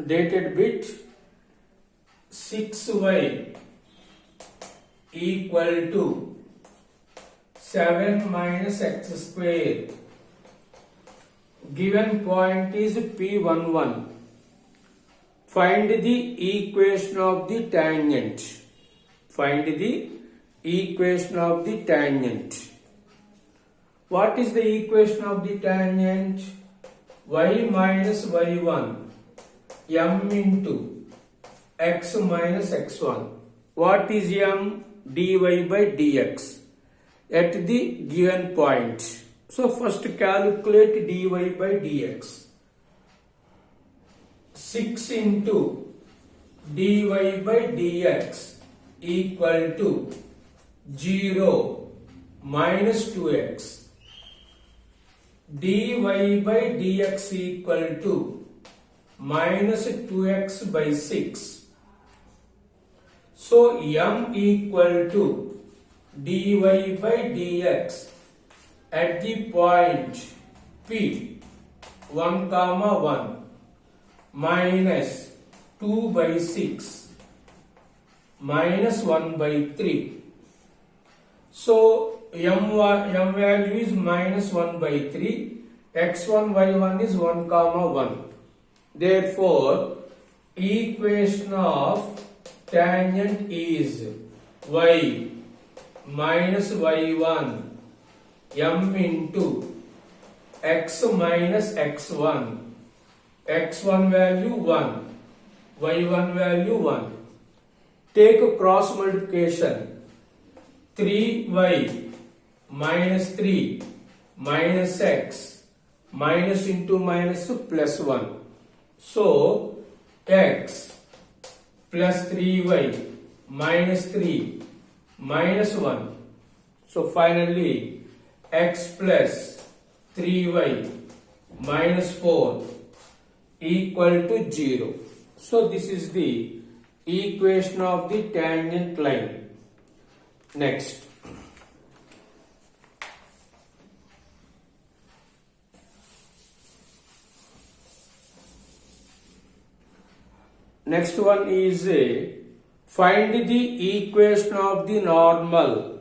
dated bit 6y equal to 7 minus x square. Given point is P11. Find the equation of the tangent. Find the equation of the tangent. What is the equation of the tangent? Y minus y1 m into x minus x1. What is m? dy by dx at the given point. So first calculate dy by dx. 6 into dy by dx equal to 0 minus 2x. dy by dx equal to minus 2x by 6. So m equal to dy by dx at the point P 1 comma 1 minus 2 by 6 minus 1 by 3. So m value is minus 1 by 3, x1 y1 is 1 comma 1. Therefore equation of tangent is y minus y1 m into x minus x1. x1 value 1, y1 value 1. Take a cross multiplication. 3y minus 3 minus x minus into minus plus 1. So x plus 3y minus 3 minus 1. So finally x plus 3y minus 4 equal to 0. So this is the equation of the tangent line. Next. Next one is find the equation of the normal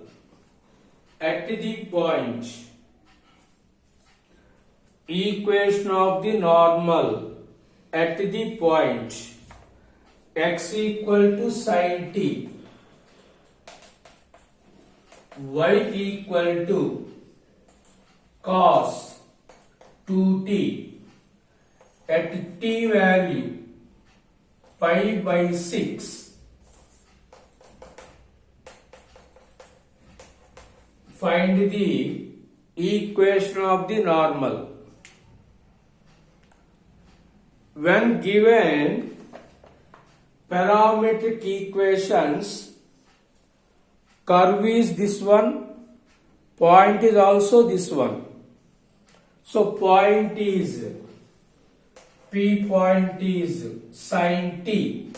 at the point. Equation of the normal at the point x equal to sin t, y equal to cos 2t at t value pi by 6. Find the equation of the normal. When given parametric equations, curve is this one, point is also this one. So point is, P point is sin t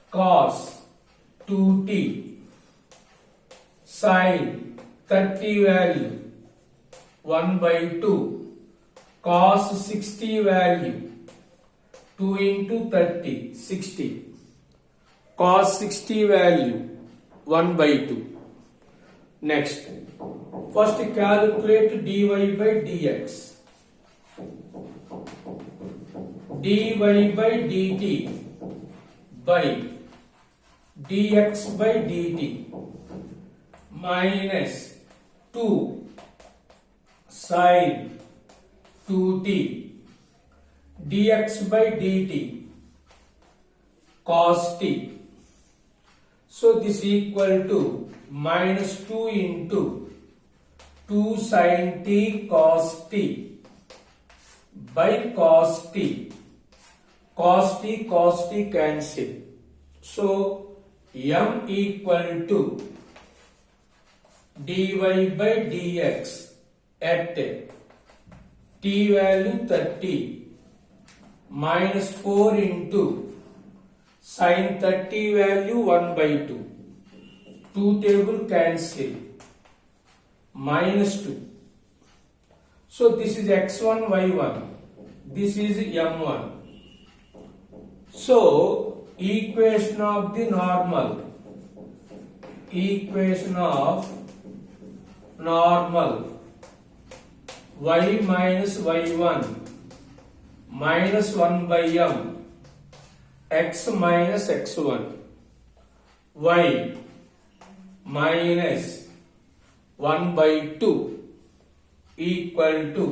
cos 2t sin 30 value 1 by 2 cos 60 value 2 into 30 60 cos 60 value 1 by 2. Next, first calculate dy by dx. dy by dt by dx by dt minus 2 sin 2t dx by dt cos t. So this equal to minus 2 into 2 sin t cos t by cos t. Cos t cancel. So m equal to dy by dx at t value 30 minus 4 into sin 30 value 1 by 2. 2 table cancel. Minus 2. So this is x1 y1. This is m1. So equation of the normal, equation of normal y minus y1 minus 1 by m x minus x1 y minus 1 by 2 equal to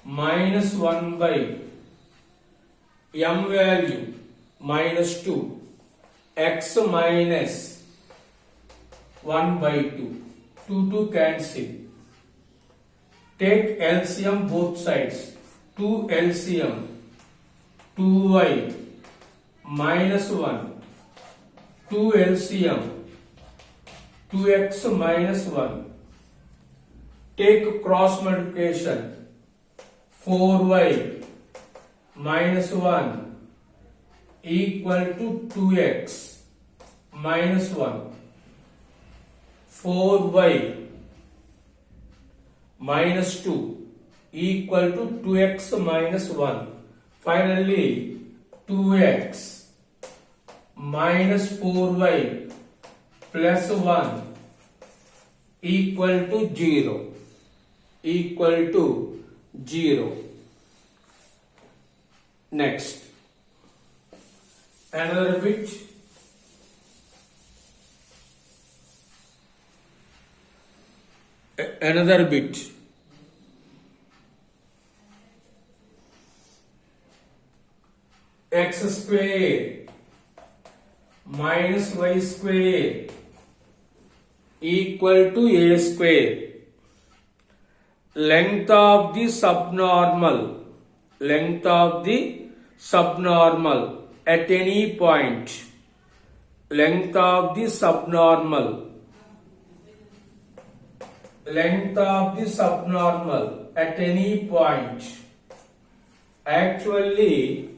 minus 1 by m value minus 2 x minus 1 by 2 2 cancel. Take LCM both sides. 2 LCM 2y minus 1 2 LCM 2x minus 1. Take cross multiplication. 4y minus 1 equal to 2x minus 1. 4y minus 2 equal to 2x minus 1. Finally, 2x minus 4y plus 1 equal to 0. Equal to 0. Next, another bit. Another bit. X square minus y square equal to a square. Length of the subnormal, length of the subnormal at any point, length of the subnormal, length of the subnormal at any point. Actually,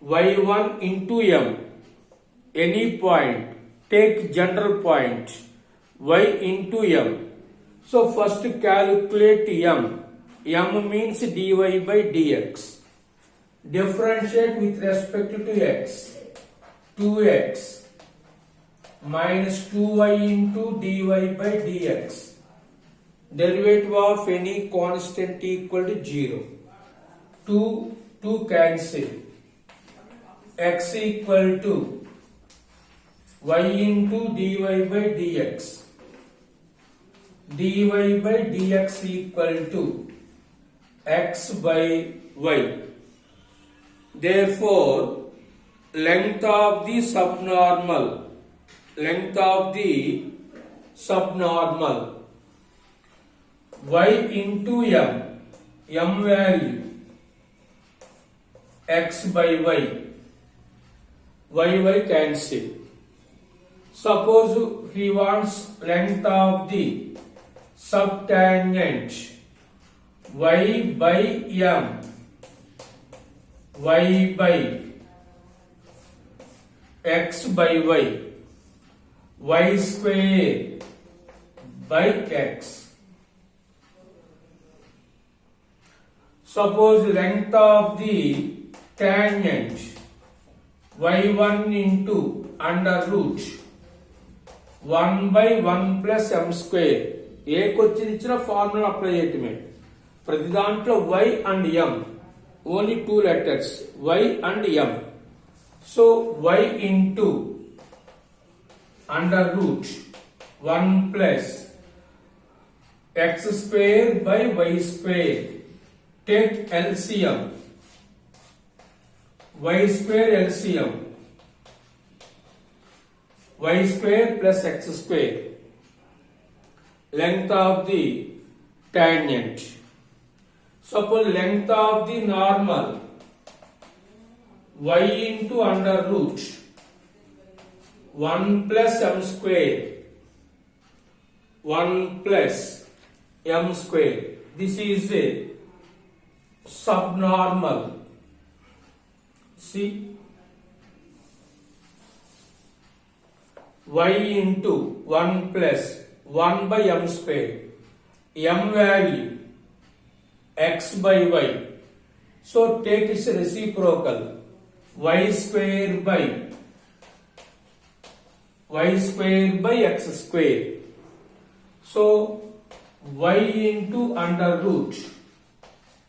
y1 into m, any point, take general point, y into m. So first calculate m. M means dy by dx. Differentiate with respect to x. 2x minus 2y into dy by dx. Derivative of any constant equal to 0. 2 cancel. X equal to y into dy by dx. dy by dx equal to x by y. Therefore, length of the subnormal, length of the subnormal, y into m, m value, x by y cancel. Suppose he wants length of the subtangent, y by m, y by x by y square by x. Suppose length of the tangent, y1 into under root 1 by 1 plus m square. A question ఇచ్చిన formula apply చేయటమే. ప్రతి దాంట్లో y and m, only 2 letters, y and m. So y into under root 1 plus x square by y square. Take LCM. Y square LCM. Y square plus x square. Length of the tangent. Suppose length of the normal, y into under root 1 plus m square. 1 plus m square. This is a subnormal. See, y into 1 plus 1 by m square, m value x by y. So take its reciprocal. y square by x square. So y into under root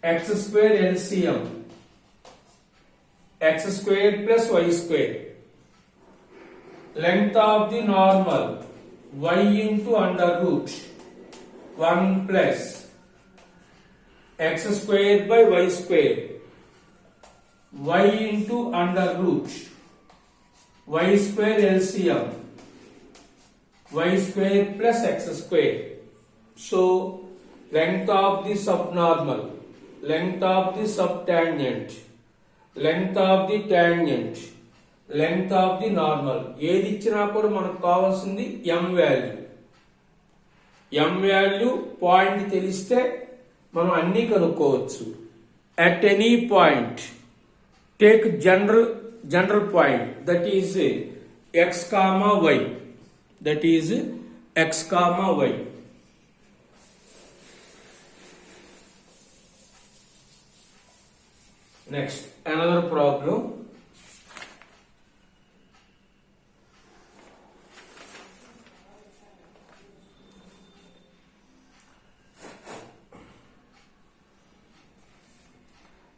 x square LCM, x square plus y square. Length of the normal y into under root 1 plus x square by y square, y into under root y square LCM, y square plus x square. So length of the subnormal, length of the subtangent, length of the tangent, length of the normal. ఏది ఇచ్చినా కూడా మనకు కావాల్సింది m value. m value point తెలిస్తే మనం అన్నీ కనుక్కోవచ్చు. At any point take general point, that is x comma y, that is x comma y. Next, another problem.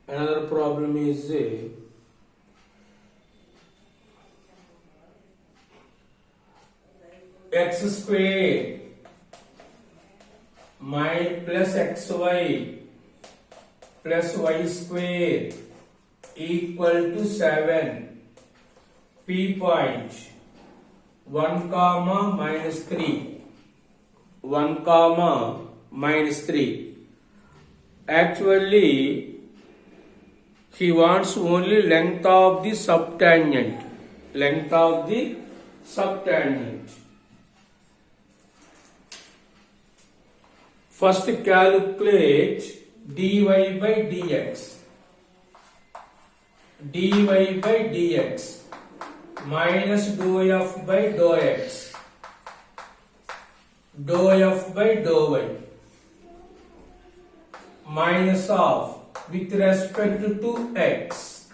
Another problem is x square plus xy plus y square equal to 7. P point 1 comma minus 3. 1 comma minus 3. Actually, he wants only length of the subtangent. Length of the subtangent. First calculate dy by dx. dy by dx minus dou f by dou x. Dou f by dou y. Minus of with respect to x.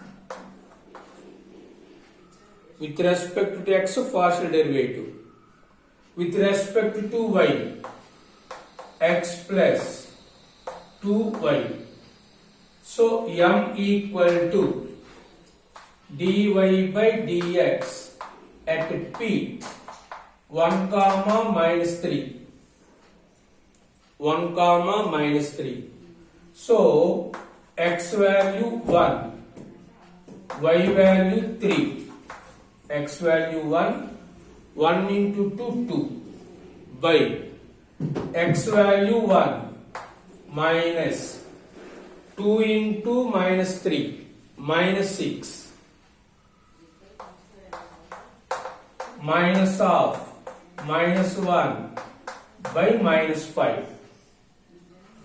With respect to x, partial derivative. With respect to y, x plus 2y. So m equal to dy by dx at p 1 comma minus 3. 1 comma minus 3. So x value 1, y value 3, x value 1, 1 into 2, 2, by x value 1 minus 2 into minus 3, minus 6, minus of minus 1 by minus 5,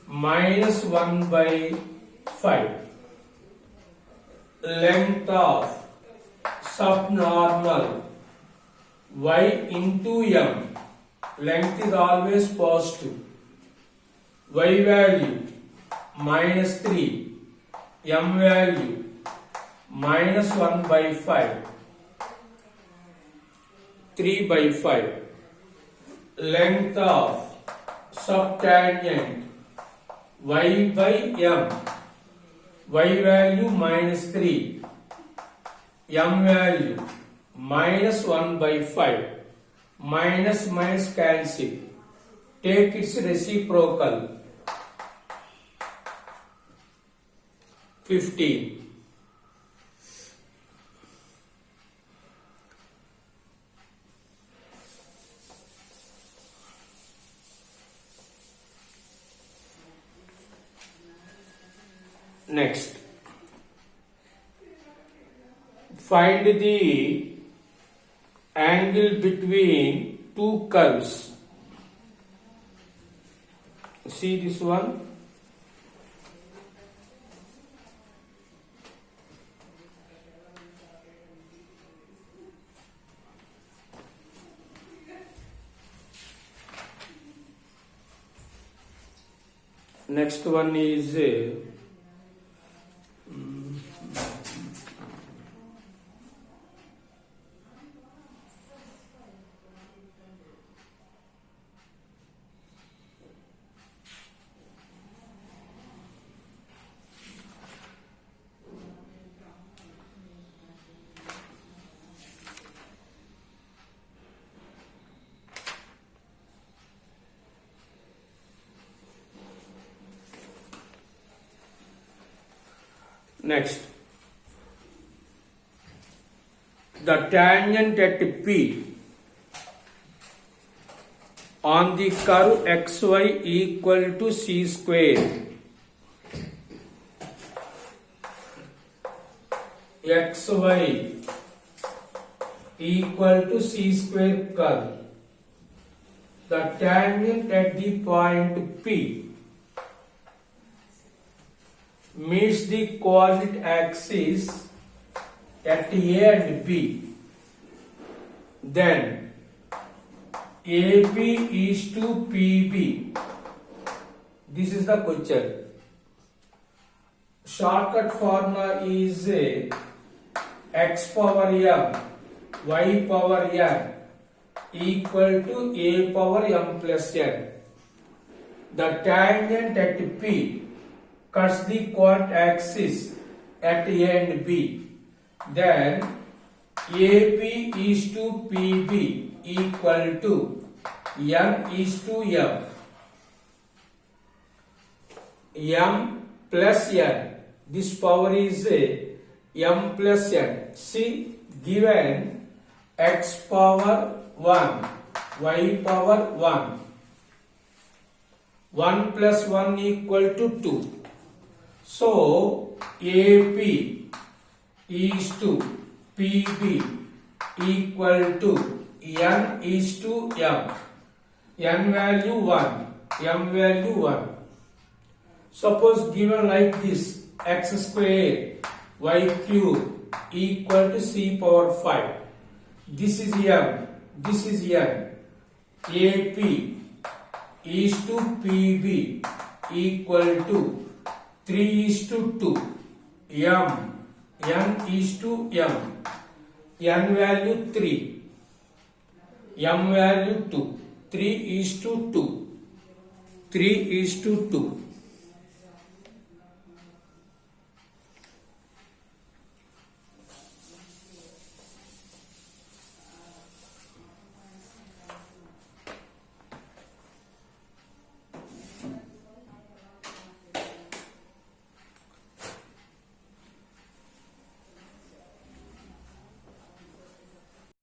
minus 1 by 5. Length of subnormal y into m. Length is always positive. Y value minus 3, m value minus 1 by 5, 3 by 5. Length of subtangent y by m. Y value minus 3, m value minus 1 by 5, minus minus cancel, take its reciprocal, 15. Next, find the angle between two curves. See this one. Next one is Next, the tangent at P on the curve xy equal to c square. xy equal to c square curve. The tangent at the point P meets the coordinate axis at A and B. Then AB is to PB. This is the question. Shortcut formula is x power m y power n equal to a power m plus n. The tangent at P cuts the coordinate axis at A and B. Then AP is to PB equal to n is to m plus n. This power is m plus n. See, given x power 1, y power 1. 1 plus 1 equal to 2. So, AP is to PB equal to n is to m. N value 1, m value 1. Suppose given like this, x square y cube equal to c power 5. This is m, this is n. AP is to PB equal to 3 is to 2. n is to m. n value 3. m value 2. 3 is to 2. 3 is to 2.